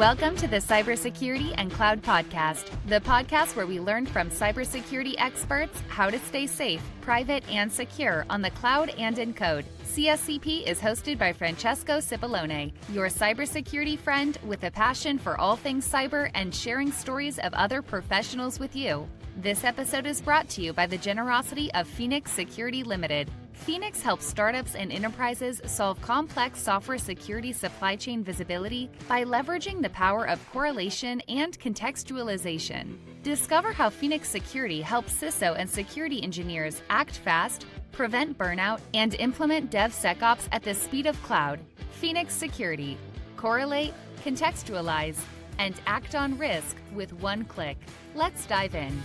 Welcome to the Cybersecurity and Cloud Podcast, the podcast where we learn from cybersecurity experts how to stay safe, private, and secure on the cloud and in code. CSCP is hosted by Francesco Cipollone, your cybersecurity friend with a passion for all things cyber and sharing stories of other professionals with you. This episode is brought to you by the generosity of Phoenix Security Limited. Phoenix helps startups and enterprises solve complex software security supply chain visibility by leveraging the power of correlation and contextualization. Discover how Phoenix Security helps CISO and security engineers act fast, prevent burnout, and implement DevSecOps at the speed of cloud. Phoenix Security. Correlate, contextualize, and act on risk with one click. Let's dive in.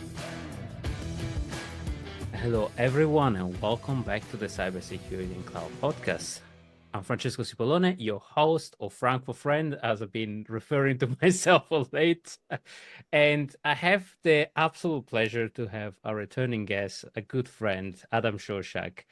Hello, everyone, and welcome back to the Cybersecurity and Cloud Podcast. I'm Francesco Cipollone, your host, or Frank for Friend, as I've been referring to myself of late. And I have the absolute pleasure to have a returning guest, a good friend, Adam Shostack.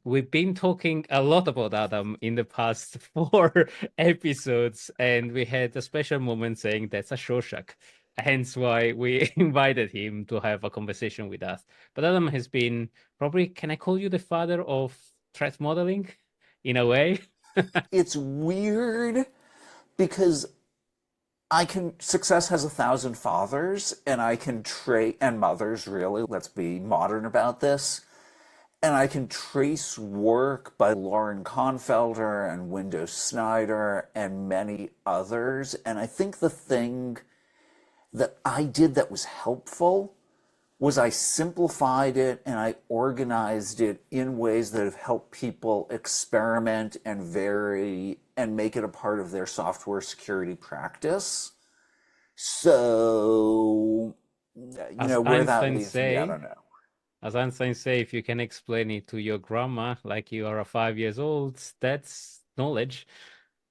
We've been talking a lot about Adam in the past 4 episodes, and we had a special moment saying that's a Shostack. Hence why we invited him to have a conversation with us. But Adam has been probably, can I call you the father of threat modeling in a way? It's weird because success has 1,000 fathers, and I can and mothers, really, let's be modern about this. And I can trace work by Lauren Konfelder and Window Snyder and many others. And I think the thing that I did that was helpful was I simplified it and I organized it in ways that have helped people experiment and vary and make it a part of their software security practice. So, where that leaves me, I don't know. As Einstein say, if you can explain it to your grandma like you are 5 years old, that's knowledge.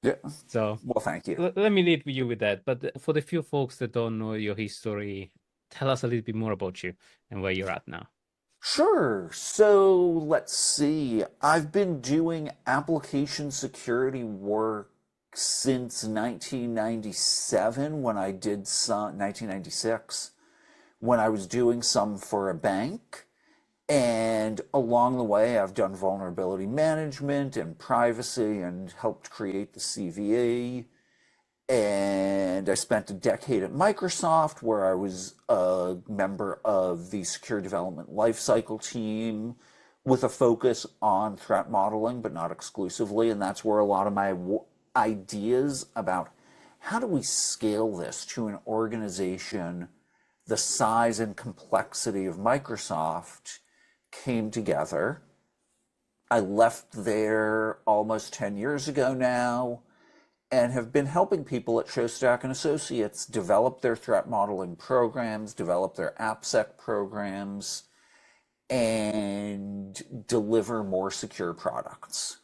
Yeah. So, well, thank you. Let me lead you with that. But for the few folks that don't know your history, tell us a little bit more about you and where you're at now. Sure. So let's see. I've been doing application security work since 1997 when I did 1996, when I was doing some for a bank. And along the way, I've done vulnerability management and privacy and helped create the CVE. And I spent a decade at Microsoft where I was a member of the secure development lifecycle team with a focus on threat modeling, but not exclusively. And that's where a lot of my ideas about how do we scale this to an organization the size and complexity of Microsoft came together. I left there almost 10 years ago now and have been helping people at Shostack and Associates develop their threat modeling programs, develop their AppSec programs, and deliver more secure products.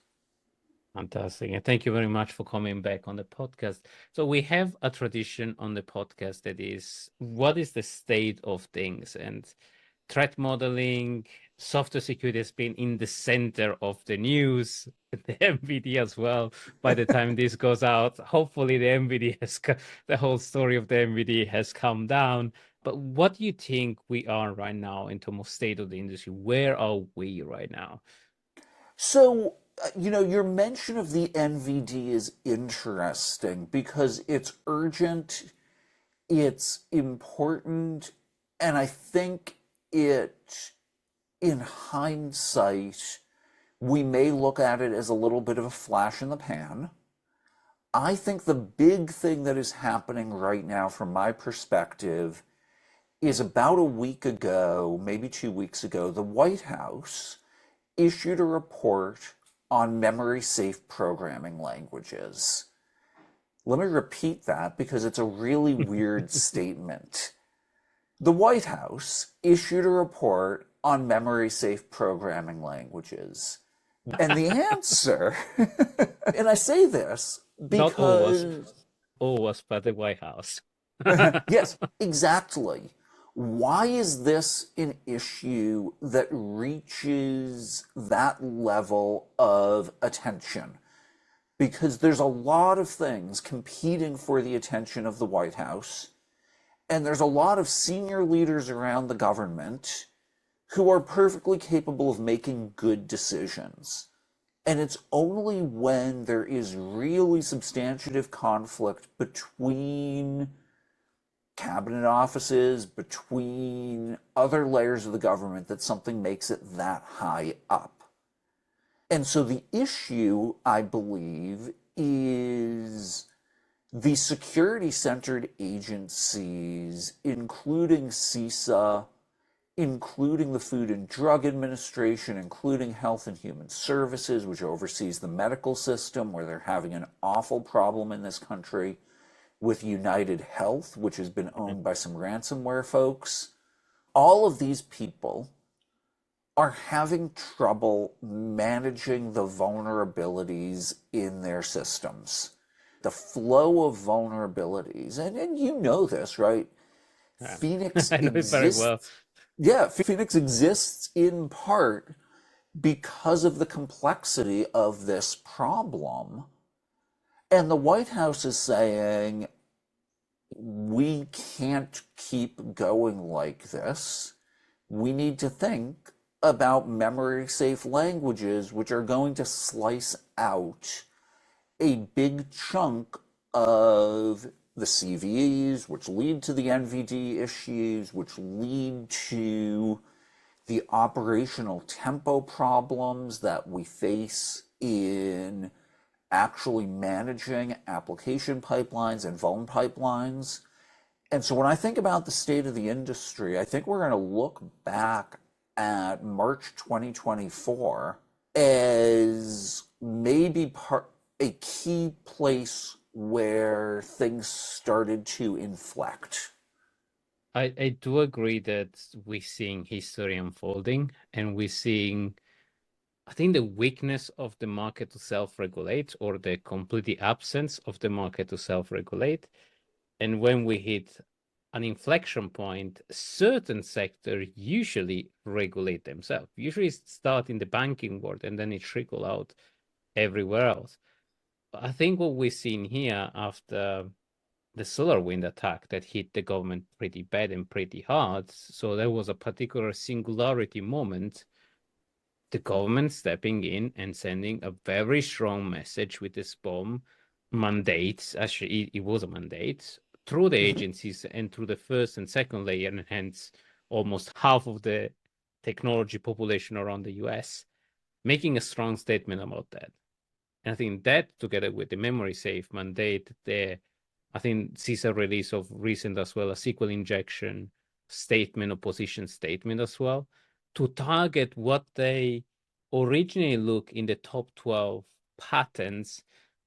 Fantastic. And thank you very much for coming back on the podcast. So we have a tradition on the podcast that is, what is the state of things? And threat modeling, software security has been in the center of the news, the MVD as well. By the time this goes out, hopefully the MVD the whole story of the MVD has come down. But what do you think we are right now in terms of state of the industry? Where are we right now? So, your mention of the NVD is interesting because it's urgent, it's important, and I think in hindsight, we may look at it as a little bit of a flash in the pan. I think the big thing that is happening right now from my perspective is about a week ago, maybe 2 weeks ago, the White House issued a report on memory-safe programming languages. Let me repeat that because it's a really weird statement. The White House issued a report on memory-safe programming languages. And the answer, and I say this because... Not all was by the White House. Yes, exactly. Why is this an issue that reaches that level of attention? because there's a lot of things competing for the attention of the White House, and there's a lot of senior leaders around the government who are perfectly capable of making good decisions. And it's only when there is really substantive conflict between cabinet offices, between other layers of the government, that something makes it that high up. And so the issue, I believe, is the security-centered agencies, including CISA, including the Food and Drug Administration, including Health and Human Services, which oversees the medical system, where they're having an awful problem in this country, with United Health, which has been owned by some ransomware folks. All of these people are having trouble managing the vulnerabilities in their systems. The flow of vulnerabilities, and you know this, right? Yeah. Phoenix I know it very exists. well. Yeah, Phoenix exists in part because of the complexity of this problem. And the White House is saying, we can't keep going like this. We need to think about memory-safe languages, which are going to slice out a big chunk of the CVEs, which lead to the NVD issues, which lead to the operational tempo problems that we face in actually managing application pipelines and vuln pipelines. And so when I think about the state of the industry, I think we're going to look back at March 2024 as maybe a key place where things started to inflect. I do agree that we're seeing history unfolding, and we're seeing, I think, the weakness of the market to self-regulate, or the complete absence of the market to self-regulate. And when we hit an inflection point, certain sectors usually regulate themselves. Usually start in the banking world and then it trickle out everywhere else. I think what we've seen here after the SolarWinds attack that hit the government pretty bad and pretty hard, so there was a particular singularity moment, the government stepping in and sending a very strong message with this bomb mandates. Actually, it was a mandate through the agencies and through the first and second layer, and hence almost half of the technology population around the US, making a strong statement about that. And I think that, together with the memory safe mandate, I think CISA release of recent as well, a SQL injection statement, opposition statement as well, to target what they originally look in the top 12 patents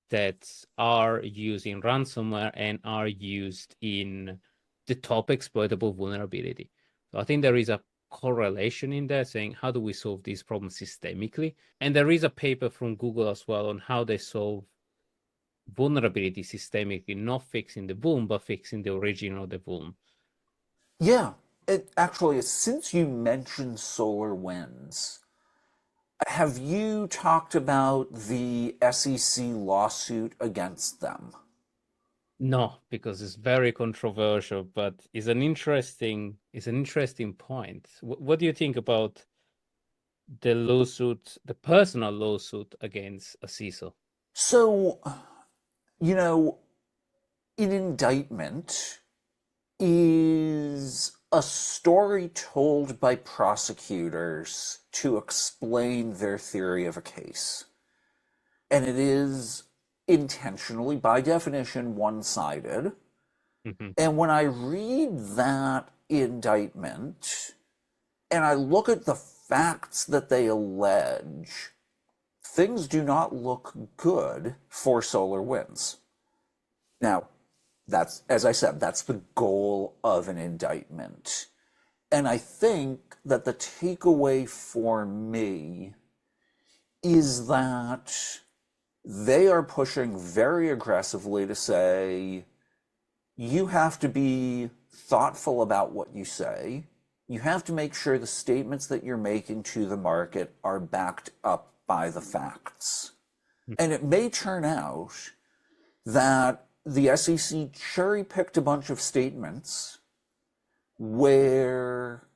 that are used in ransomware and are used in the top exploitable vulnerability. So I think there is a correlation in there, saying how do we solve these problems systemically? And there is a paper from Google as well on how they solve vulnerability systemically, not fixing the vuln, but fixing the origin of the vuln. Yeah, actually, since you mentioned SolarWinds, have you talked about the SEC lawsuit against them? No, because it's very controversial, but it's an interesting point. What do you think about the lawsuit, the personal lawsuit against a CISO? So, you know, an indictment is a story told by prosecutors to explain their theory of a case. And it is intentionally, by definition, one-sided. Mm-hmm. And when I read that indictment and I look at the facts that they allege, things do not look good for SolarWinds. Now, that's, as I said, that's the goal of an indictment. And I think that the takeaway for me is that they are pushing very aggressively to say, you have to be thoughtful about what you say. You have to make sure the statements that you're making to the market are backed up by the facts. And it may turn out that the SEC cherry-picked a bunch of statements where,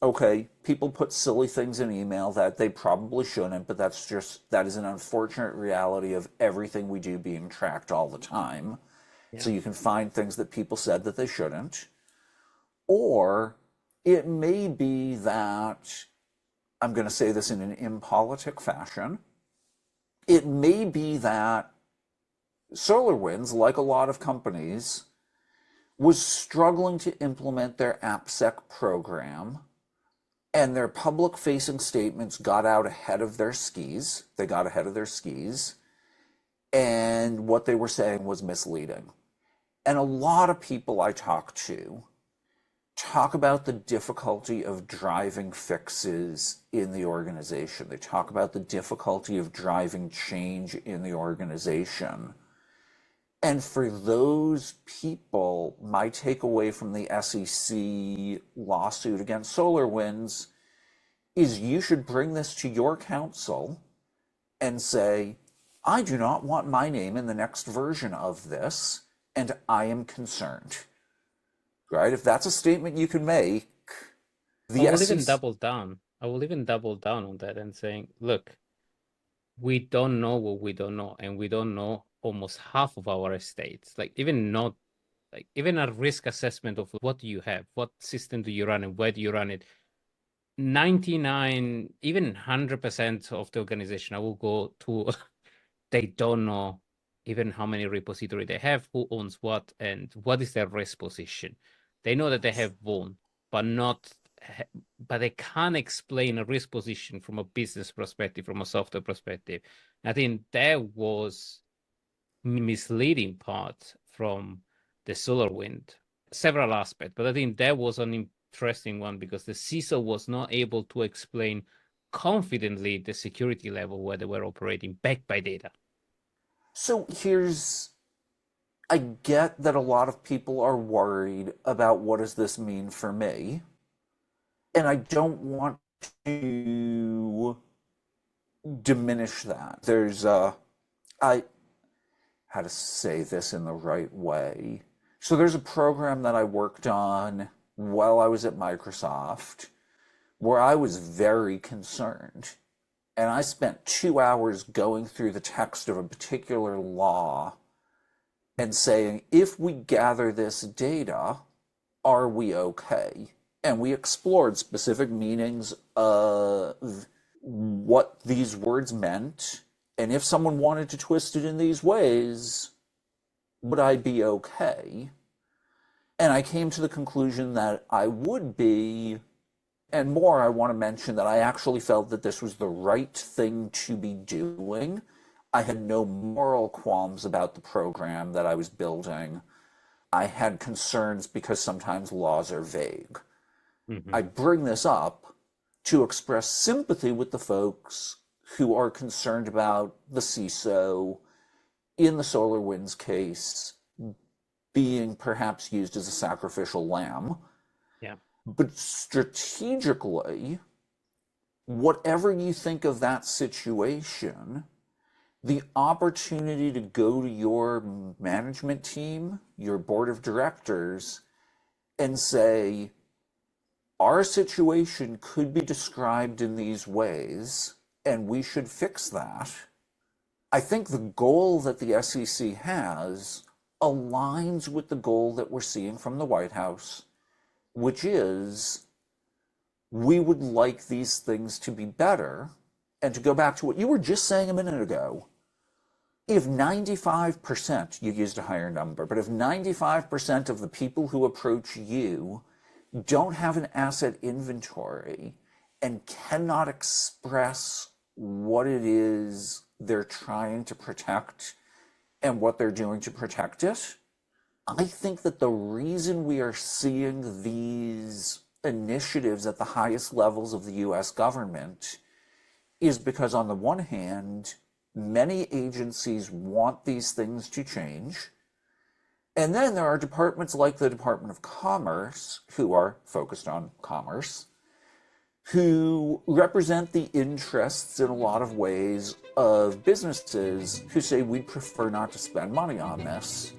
okay, people put silly things in email that they probably shouldn't, but that is an unfortunate reality of everything we do being tracked all the time. Yeah. So you can find things that people said that they shouldn't. Or it may be that, I'm going to say this in an impolitic fashion, it may be that SolarWinds, like a lot of companies, was struggling to implement their AppSec program, and their public-facing statements got out ahead of their skis. They got ahead of their skis, and what they were saying was misleading. And a lot of people I talk to talk about the difficulty of driving fixes in the organization. They talk about the difficulty of driving change in the organization. And for those people, my takeaway from the SEC lawsuit against SolarWinds is you should bring this to your counsel and say, I do not want my name in the next version of this, and I am concerned. Right? If that's a statement you can make, I will even double down. I will even double down on that and saying, look, we don't know what we don't know, and we don't know almost half of our estates. Even a risk assessment of what do you have, what system do you run, and where do you run it. 99, even 100% of the organization, I will go to, they don't know even how many repository they have, who owns what, and what is their risk position. They know that they have vuln, but they can't explain a risk position from a business perspective, from a software perspective. I think that was misleading part from the SolarWinds, several aspects, but I think that was an interesting one because the CISA was not able to explain confidently the security level where they were operating backed by data. So I get that a lot of people are worried about what does this mean for me, and I don't want to diminish that. How to say this in the right way. So there's a program that I worked on while I was at Microsoft where I was very concerned. And I spent 2 hours going through the text of a particular law and saying, if we gather this data, are we okay? And we explored specific meanings of what these words meant. And if someone wanted to twist it in these ways, would I be okay? And I came to the conclusion that I would be. And more, I want to mention that I actually felt that this was the right thing to be doing. I had no moral qualms about the program that I was building. I had concerns because sometimes laws are vague. Mm-hmm. I bring this up to express sympathy with the folks who are concerned about the CISO in the SolarWinds case being perhaps used as a sacrificial lamb. Yeah. But strategically, whatever you think of that situation, the opportunity to go to your management team, your board of directors, and say, our situation could be described in these ways, and we should fix that. I think the goal that the SEC has aligns with the goal that we're seeing from the White House, which is we would like these things to be better. And to go back to what you were just saying a minute ago, if 95%, you used a higher number, but if 95% of the people who approach you don't have an asset inventory and cannot express what it is they're trying to protect and what they're doing to protect it, I think that the reason we are seeing these initiatives at the highest levels of the US government is because, on the one hand, many agencies want these things to change. And then there are departments like the Department of Commerce, who are focused on commerce, who represent the interests in a lot of ways of businesses who say we'd prefer not to spend money on this.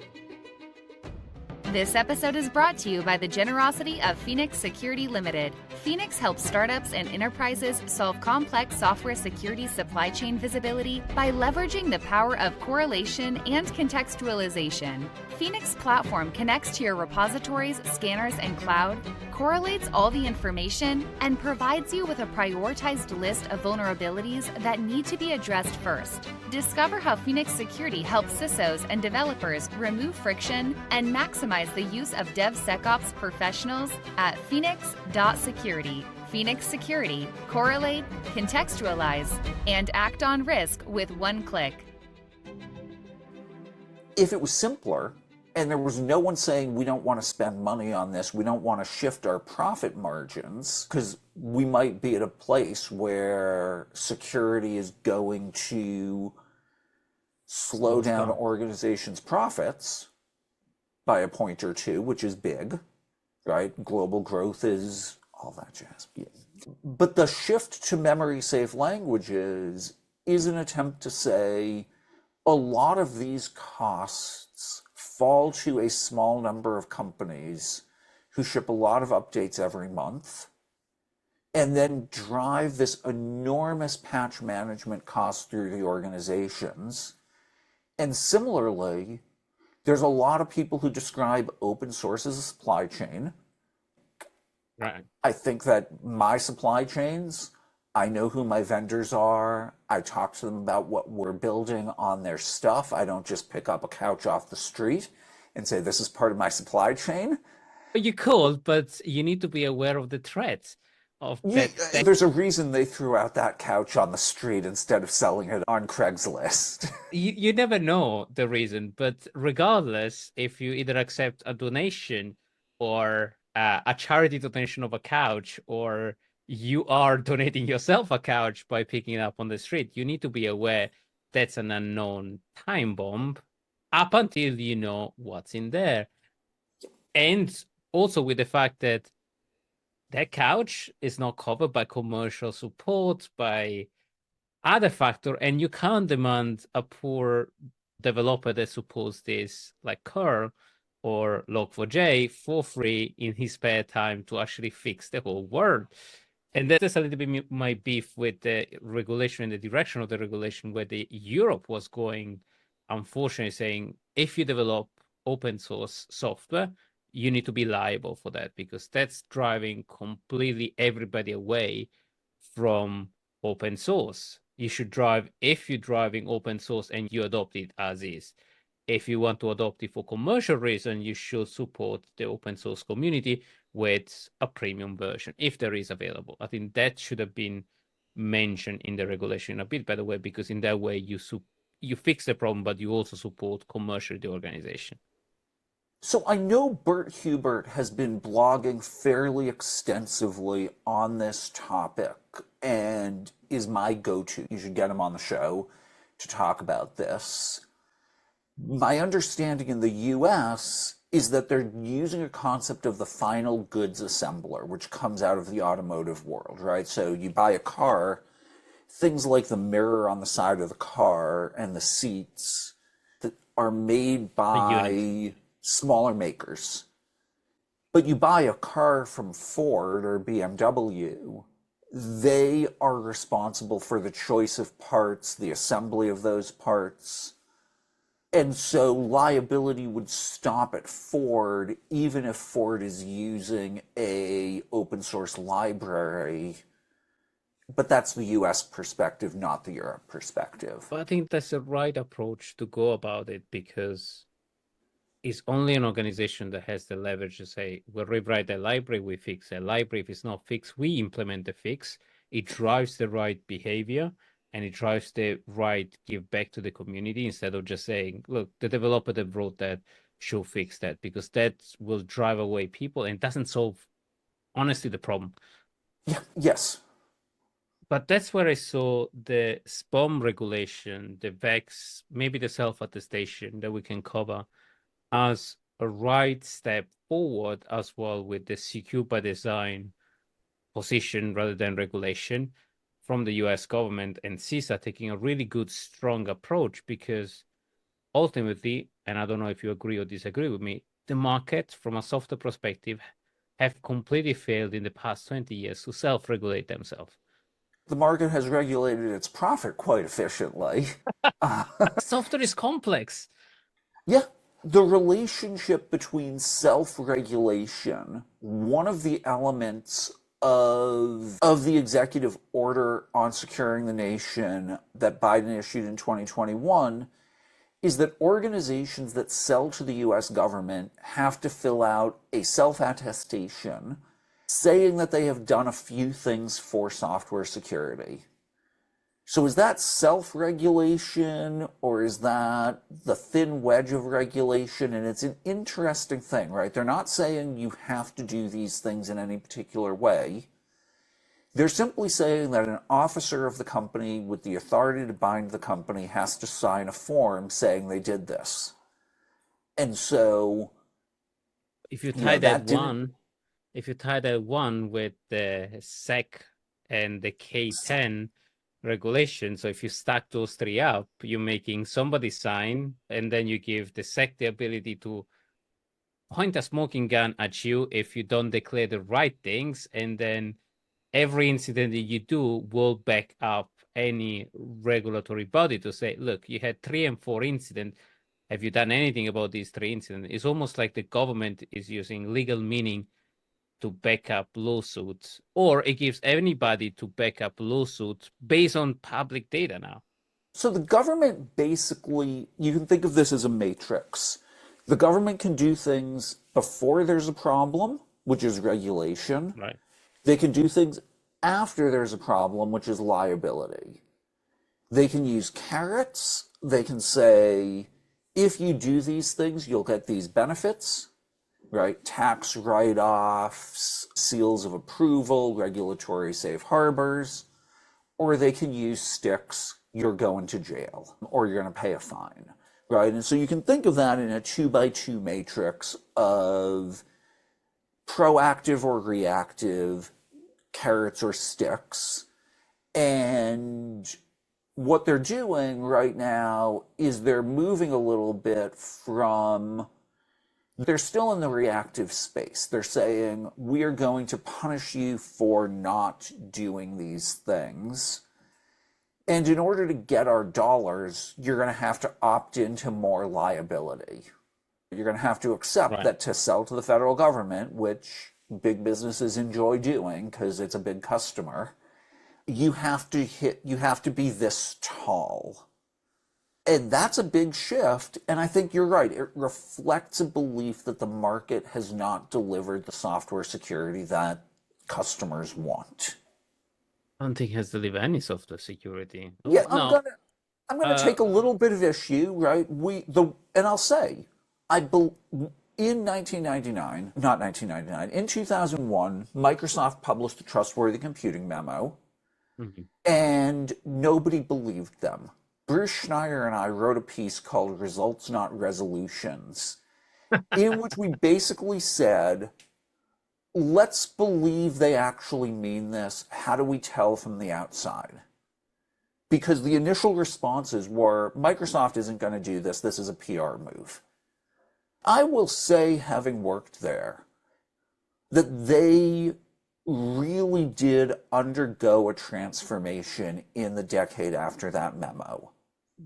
This episode is brought to you by the generosity of Phoenix Security Limited. Phoenix helps startups and enterprises solve complex software security supply chain visibility by leveraging the power of correlation and contextualization. Phoenix platform connects to your repositories, scanners, and cloud, correlates all the information, and provides you with a prioritized list of vulnerabilities that need to be addressed first. Discover how Phoenix Security helps CISOs and developers remove friction and maximize the use of DevSecOps professionals at phoenix.security. Phoenix Security, correlate, contextualize, and act on risk with one click. If it was simpler, and there was no one saying we don't want to spend money on this, we don't want to shift our profit margins, because we might be at a place where security is going to slow down organizations' profits by a point or two, which is big, right? Global growth is all that jazz. Yeah. But the shift to memory-safe languages is an attempt to say a lot of these costs fall to a small number of companies who ship a lot of updates every month and then drive this enormous patch management cost through the organizations. And similarly, there's a lot of people who describe open source as a supply chain. Right. I think that my supply chains, I know who my vendors are. I talk to them about what we're building on their stuff. I don't just pick up a couch off the street and say, this is part of my supply chain. But you could, but you need to be aware of the threats of that. There's a reason they threw out that couch on the street instead of selling it on Craigslist. You never know the reason, but regardless, if you either accept a donation or a charity donation of a couch, or you are donating yourself a couch by picking it up on the street, you need to be aware that's an unknown time bomb up until you know what's in there. And also with the fact that that couch is not covered by commercial support, by other factor, and you can't demand a poor developer that supports this, like curl or log4j, for free in his spare time to actually fix the whole world. And that's a little bit my beef with the regulation and the direction of the regulation, where the Europe was going, unfortunately, saying if you develop open source software, you need to be liable for that, because that's driving completely everybody away from open source. You should drive, if you're driving open source and you adopt it as is. If you want to adopt it for commercial reason, you should support the open source community with a premium version, if there is available. I think that should have been mentioned in the regulation a bit, by the way, because in that way you fix the problem, but you also support commercially the organization. So I know Bert Hubert has been blogging fairly extensively on this topic and is my go-to. You should get him on the show to talk about this. My understanding in the US is that they're using a concept of the final goods assembler, which comes out of the automotive world, right? So you buy a car, things like the mirror on the side of the car and the seats that are made by smaller makers. But you buy a car from Ford or BMW, they are responsible for the choice of parts, the assembly of those parts. And so liability would stop at Ford, even if Ford is using a open source library. But that's the US perspective, not the Europe perspective. But I think that's the right approach to go about it, because it's only an organization that has the leverage to say, we'll rewrite the library, we fix the library. If it's not fixed, we implement the fix. It drives the right behavior, and it drives the right give back to the community, instead of just saying, look, the developer that wrote that should fix that, because that will drive away people and doesn't solve, honestly, the problem. Yeah, yes. But that's where I saw the SPOM regulation, the VEX, maybe the self-attestation that we can cover as a right step forward, as well with the secure by design position rather than regulation from the US government and CISA taking a really good, strong approach, because ultimately, and I don't know if you agree or disagree with me, the market from a software perspective have completely failed in the past 20 years to self-regulate themselves. The market has regulated its profit quite efficiently. Software is complex. Yeah, the relationship between self-regulation, one of the elements of the executive order on securing the nation that Biden issued in 2021, is that organizations that sell to the US government have to fill out a self-attestation saying that they have done a few things for software security. So is that self-regulation, or is that the thin wedge of regulation? And it's an interesting thing, right? They're not saying you have to do these things in any particular way. They're simply saying that an officer of the company with the authority to bind the company has to sign a form saying they did this. And so if you tie that one with the SEC and the K10 regulation, so if you stack those three up, you're making somebody sign, and then you give the SEC the ability to point a smoking gun at you if you don't declare the right things, and then every incident that you do will back up any regulatory body to say, look, you had 3 and 4 incidents. Have you done anything about these 3 incidents? It's almost like the government is using legal meaning to back up lawsuits, or it gives anybody to back up lawsuits based on public data now. So the government basically, you can think of this as a matrix. The government can do things before there's a problem, which is regulation. Right. They can do things after there's a problem, which is liability. They can use carrots. They can say, if you do these things, you'll get these benefits, right? Tax write-offs, seals of approval, regulatory safe harbors. Or they can use sticks, you're going to jail, or you're going to pay a fine, right? And so you can think of that in a 2x2 matrix of proactive or reactive, carrots or sticks. And what they're doing right now is they're moving a little bit from, they're still in the reactive space. They're saying, we are going to punish you for not doing these things. And in order to get our dollars, you're going to have to opt into more liability. You're going to have to accept that to sell to the federal government, which big businesses enjoy doing because it's a big customer, you have to be this tall. And that's a big shift. And I think you're right. It reflects a belief that the market has not delivered the software security that customers want. I don't think it has delivered any software security. Yeah, no. I'm gonna take a little bit of issue, right? And I'll say, in 1999, in 2001, Microsoft published the Trustworthy Computing Memo, and nobody believed them. Bruce Schneier and I wrote a piece called Results Not Resolutions, in which we basically said, let's believe they actually mean this. How do we tell from the outside? Because the initial responses were, Microsoft isn't going to do this. This is a PR move. I will say, having worked there, that they really did undergo a transformation in the decade after that memo.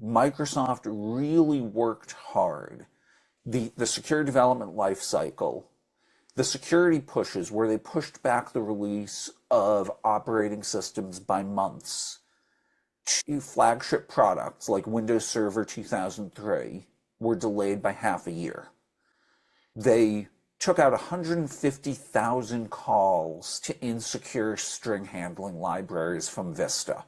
Microsoft really worked hard. The security development life cycle, the security pushes where they pushed back the release of operating systems by months, to flagship products like Windows Server 2003 were delayed by half a year. They took out 150,000 calls to insecure string handling libraries from Vista,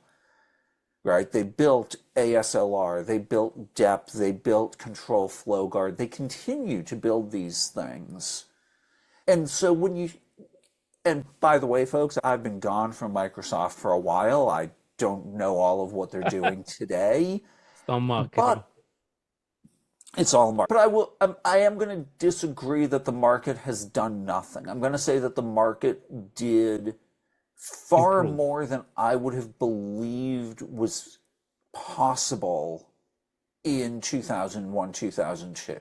right? They built ASLR, they built depth, they built control flow guard. They continue to build these things. And so and by the way, folks, I've been gone from Microsoft for a while. I don't know all of what they're doing today. It's all marketing. But it's all marketing. But I am going to disagree that the market has done nothing. I'm going to say that the market did far improve? more than I would have believed was possible in 2001, 2002.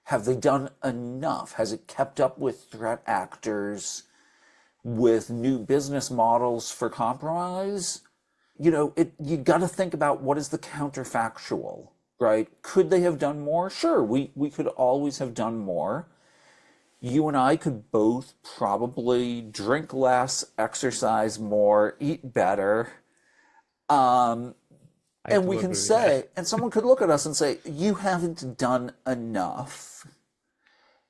Have they done enough? Has it kept up with threat actors, with new business models for compromise? You got to think about what is the counterfactual, right? Could they have done more? Sure, we could always have done more. You and I could both probably drink less, exercise more, eat better. And we can say, and someone could look at us and say, you haven't done enough.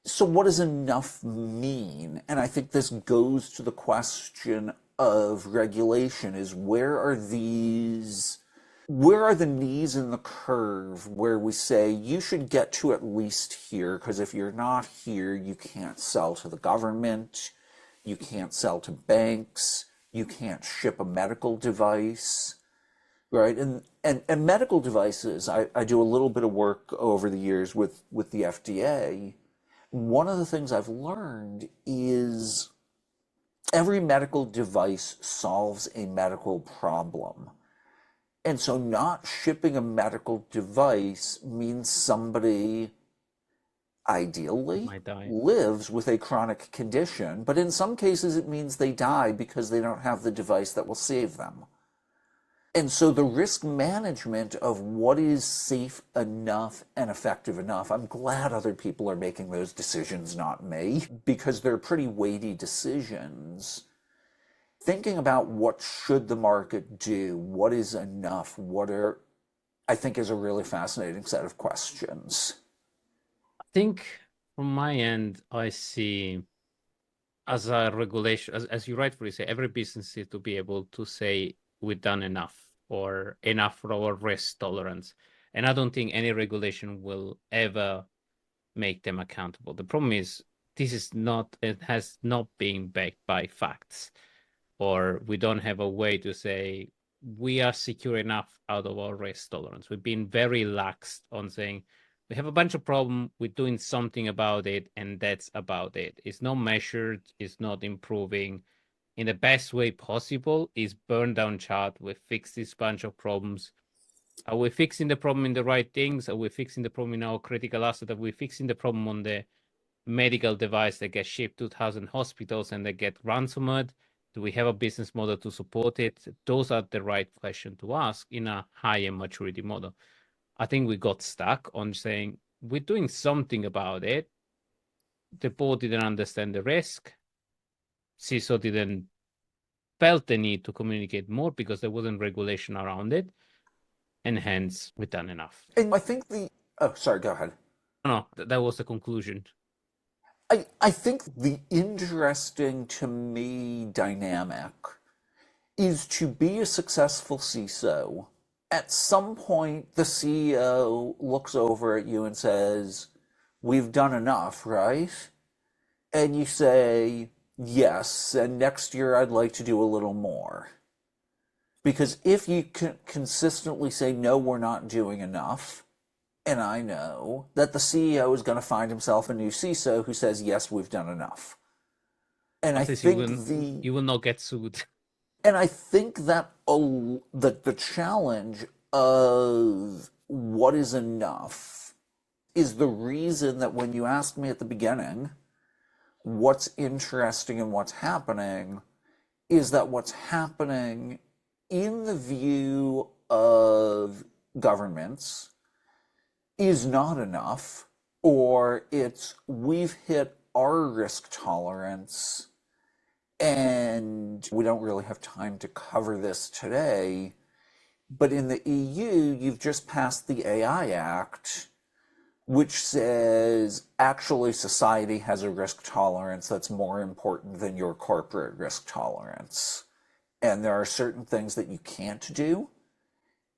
So what does enough mean? And I think this goes to the question of regulation, is where are the knees in the curve where we say you should get to at least here, because if you're not here, you can't sell to the government, you can't sell to banks, you can't ship a medical device, right? And medical devices, I do a little bit of work over the years with the FDA. One of the things I've learned is every medical device solves a medical problem. And so not shipping a medical device means somebody ideally lives with a chronic condition, but in some cases it means they die because they don't have the device that will save them. And so the risk management of what is safe enough and effective enough, I'm glad other people are making those decisions, not me, because they're pretty weighty decisions. Thinking about what should the market do, what is enough, I think is a really fascinating set of questions. I think from my end, I see as a regulation, as you rightfully say, every business needs to be able to say we've done enough or enough for our risk tolerance. And I don't think any regulation will ever make them accountable. The problem is it has not been backed by facts, or we don't have a way to say we are secure enough out of our risk tolerance. We've been very lax on saying we have a bunch of problems, we're doing something about it, and that's about it. It's not measured, it's not improving. In the best way possible is burn down chart. We fix this bunch of problems. Are we fixing the problem in the right things? Are we fixing the problem in our critical asset? Are we fixing the problem on the medical device that gets shipped to 1,000 hospitals and they get ransomed? Do we have a business model to support it? Those are the right questions to ask in a higher maturity model. I think we got stuck on saying we're doing something about it. The board didn't understand the risk. CISO didn't felt the need to communicate more because there wasn't regulation around it, and hence we've done enough. And I think sorry, go ahead. No, that was the conclusion. I think the interesting to me dynamic is to be a successful CISO. At some point, the CEO looks over at you and says, we've done enough, right? And you say, yes, and next year I'd like to do a little more. Because if you can consistently say, no, we're not doing enough, and I know that the CEO is going to find himself a new CISO who says, yes, we've done enough. And I think you will not get sued. And I think that the challenge of what is enough is the reason that when you asked me at the beginning, what's interesting and what's happening, is that what's happening in the view of governments is not enough, or it's we've hit our risk tolerance and we don't really have time to cover this today. But in the EU, you've just passed the AI Act, which says actually society has a risk tolerance that's more important than your corporate risk tolerance. And there are certain things that you can't do.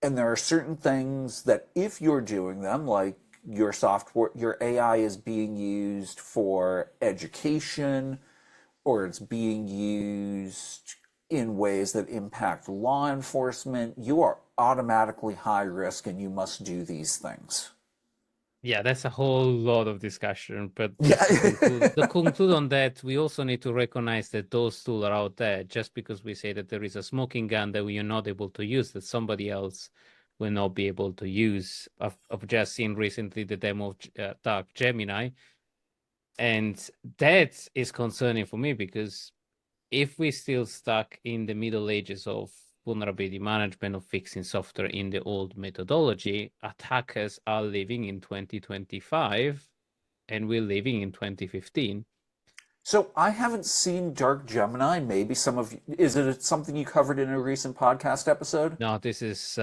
And there are certain things that if you're doing them, like your software, your AI is being used for education, or it's being used in ways that impact law enforcement, you are automatically high risk and you must do these things. Yeah, that's a whole lot of discussion. But Yeah. just to conclude on that, we also need to recognize that those tools are out there. Just because we say that there is a smoking gun that we are not able to use, that somebody else will not be able to use. I've just seen recently the demo of Dark Gemini, and that is concerning for me because if we're still stuck in the Middle Ages of vulnerability management, of fixing software in the old methodology, attackers are living in 2025 and we're living in 2015. So I haven't seen Dark Gemini. Maybe is it something you covered in a recent podcast episode? No, this is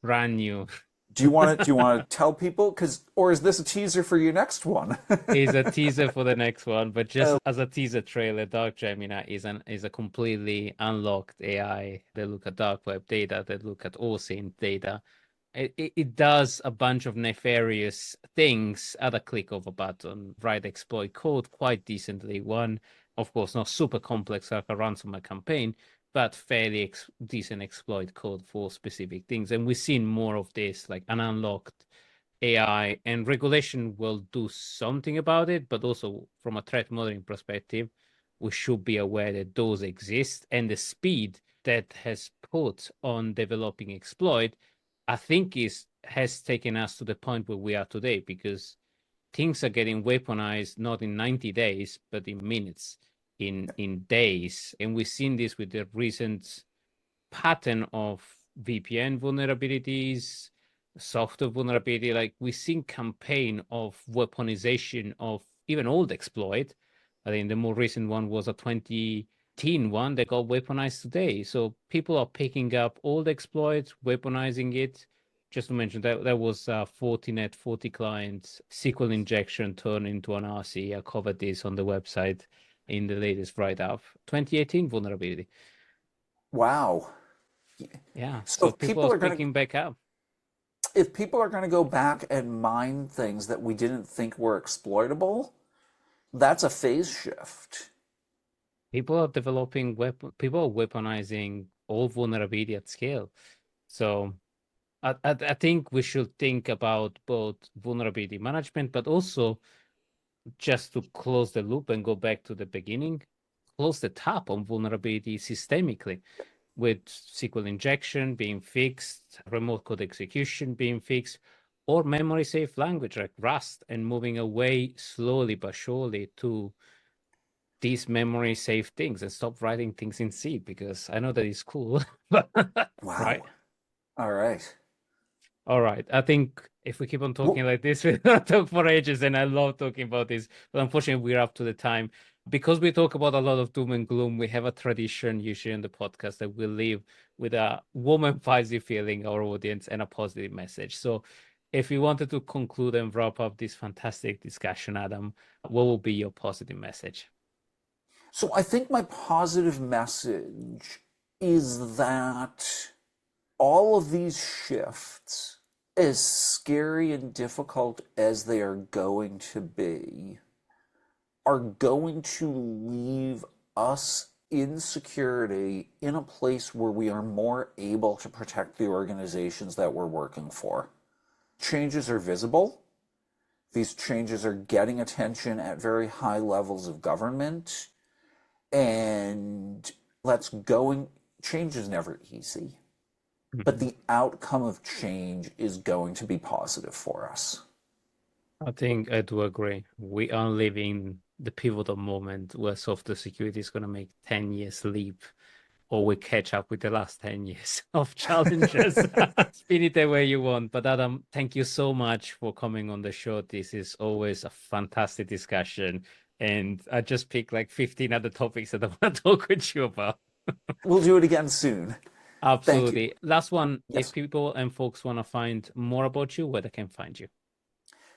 brand new. Do you want to tell people, or is this a teaser for your next one? Is a teaser for the next one, but just Oh, as a teaser trailer, Dark Gemini is a completely unlocked AI. They look at dark web data, they look at OSINT data. It does a bunch of nefarious things at a click of a button, write exploit code quite decently. One, of course, not super complex like a ransomware campaign, but fairly decent exploit code for specific things. And we've seen more of this, like an unlocked AI, and regulation will do something about it, but also from a threat modeling perspective, we should be aware that those exist, and the speed that has put on developing exploit, I think has taken us to the point where we are today, because things are getting weaponized not in 90 days, but in minutes, in days. And we've seen this with the recent pattern of VPN vulnerabilities, software vulnerability. Like we've seen campaign of weaponization of even old exploit. I think the more recent one was a 2018 one that got weaponized today. So people are picking up old exploits, weaponizing it. Just to mention that was 40net 40 clients SQL injection turned into an RC. I covered this on the website in the latest write-up. 2018 vulnerability. wow. Yeah, So so people are picking back up. if people are going to go back and mine things that we didn't think were exploitable, that's a phase shift. People are developing people are weaponizing all vulnerability at scale. So I think we should think about both vulnerability management, but also, just to close the loop and go back to the beginning, close the tap on vulnerability systemically, with SQL injection being fixed, remote code execution being fixed, or memory safe language like Rust, and moving away slowly but surely to these memory safe things and stop writing things in C, because I know that it's cool. Right? Wow. All right. All right. I think if we keep on talking Well, like this, we'll talk for ages, and I love talking about this. But unfortunately, we're up to the time. Because we talk about a lot of doom and gloom, we have a tradition usually in the podcast that we leave with a warm and fuzzy feeling our audience and a positive message. So if you wanted to conclude and wrap up this fantastic discussion, Adam, what will be your positive message? so I think my positive message is that all of these shifts, as scary and difficult as they are going to be, are going to leave us in security in a place where we are more able to protect the organizations that we're working for. Changes are visible. These changes are getting attention at very high levels of government. And change is never easy. But the outcome of change is going to be positive for us. I think I do agree. We are living the pivotal moment where software security is going to make 10 years leap, or we catch up with the last 10 years of challenges. Spin it the way you want. But Adam, thank you so much for coming on the show. This is always a fantastic discussion. And I just picked like 15 other topics that I want to talk with you about. We'll do it again soon. Thank you. Absolutely. Last one, if Yes. people and folks want to find more about you, where they can find you.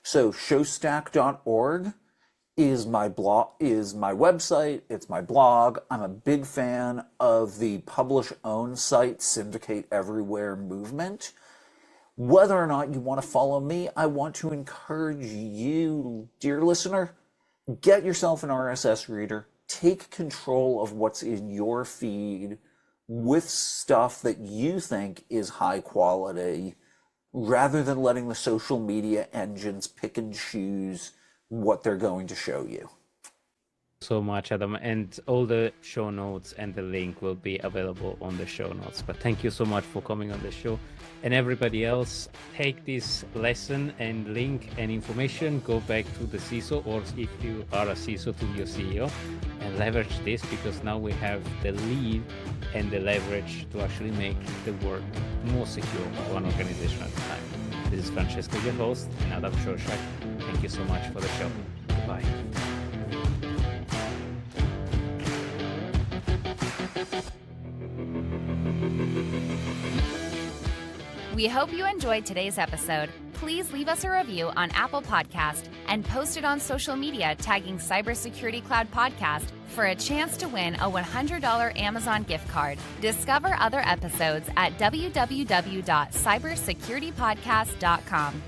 So Shostack.org is my website, it's my blog. I'm a big fan of the publish own site syndicate everywhere movement. Whether or not you want to follow me, I want to encourage you, dear listener, get yourself an RSS reader, take control of what's in your feed with stuff that you think is high quality. rather than letting the social media engines pick and choose what they're going to show you. So much, Adam, and all the show notes and the link will be available on the show notes. But thank you so much for coming on the show. And everybody else, take this lesson and link and information, go back to the CISO, or if you are a CISO, to your CEO, and leverage this, because now we have the lead and the leverage to actually make the work more secure, one organization at a time. This is Francesco, your host, and Adam Shostack. Thank you so much for the show. Goodbye. We hope you enjoyed today's episode. Please leave us a review on Apple Podcast and post it on social media tagging Cybersecurity Cloud Podcast for a chance to win a $100 Amazon gift card. Discover other episodes at www.cybersecuritypodcast.com.